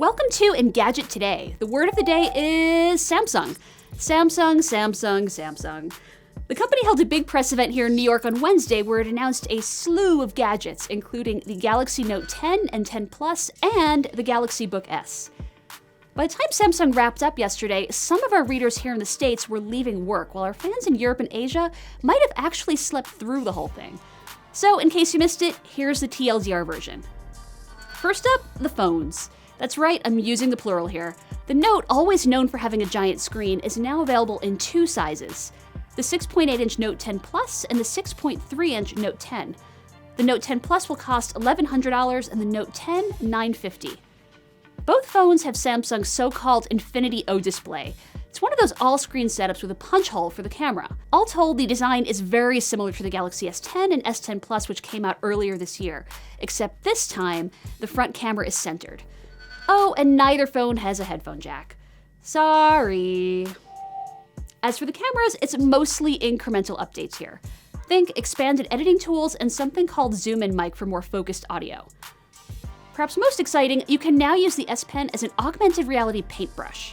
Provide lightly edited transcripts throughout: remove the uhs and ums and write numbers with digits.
Welcome to Engadget Today. The word of the day is Samsung. Samsung. The company held a big press event here in New York on Wednesday where it announced a slew of gadgets, including the Galaxy Note 10 and 10 Plus and the Galaxy Book S. By the time Samsung wrapped up yesterday, some of our readers here in the States were leaving work, while our fans in Europe and Asia might have actually slept through the whole thing. So, in case you missed it, here's the TLDR version. First up, the phones. That's right, I'm using the plural here. The Note, always known for having a giant screen, is now available in two sizes: the 6.8-inch Note 10 Plus and the 6.3-inch Note 10. The Note 10 Plus will cost $1,100 and the Note 10, $950. Both phones have Samsung's so-called Infinity O display. It's one of those all-screen setups with a punch hole for the camera. All told, the design is very similar to the Galaxy S10 and S10 Plus, which came out earlier this year, except this time, the front camera is centered. Oh, and neither phone has a headphone jack. Sorry. As for the cameras, it's mostly incremental updates here. Think expanded editing tools and something called zoom-in mic for more focused audio. Perhaps most exciting, you can now use the S Pen as an augmented reality paintbrush.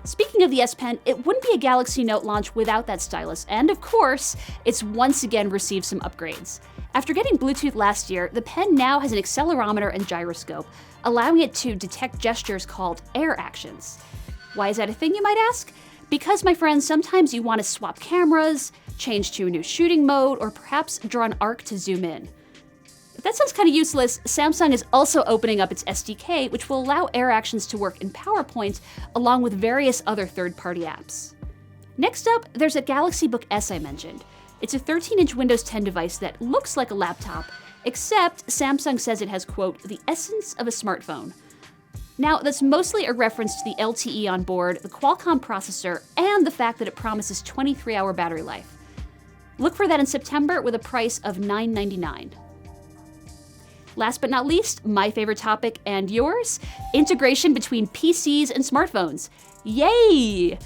Speaking of the S Pen, it wouldn't be a Galaxy Note launch without that stylus, and of course, it's once again received some upgrades. After getting Bluetooth last year, the pen now has an accelerometer and gyroscope, allowing it to detect gestures called air actions. Why is that a thing, you might ask? Because, my friends, sometimes you want to swap cameras, change to a new shooting mode, or perhaps draw an arc to zoom in. If that sounds kind of useless, Samsung is also opening up its SDK, which will allow air actions to work in PowerPoint, along with various other third-party apps. Next up, there's a Galaxy Book S I mentioned. It's a 13-inch Windows 10 device that looks like a laptop, except Samsung says it has, quote, the essence of a smartphone. Now, that's mostly a reference to the LTE on board, the Qualcomm processor, and the fact that it promises 23-hour battery life. Look for that in September with a price of $999. Last but not least, my favorite topic and yours, integration between PCs and smartphones. Yay!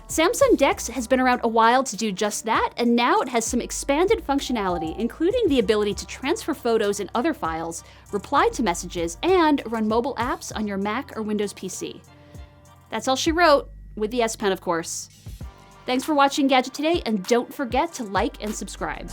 Samsung DeX has been around a while to do just that, and now it has some expanded functionality, including the ability to transfer photos and other files, reply to messages, and run mobile apps on your Mac or Windows PC. That's all she wrote, with the S Pen, of course. Thanks for watching Gadget Today, and don't forget to like and subscribe.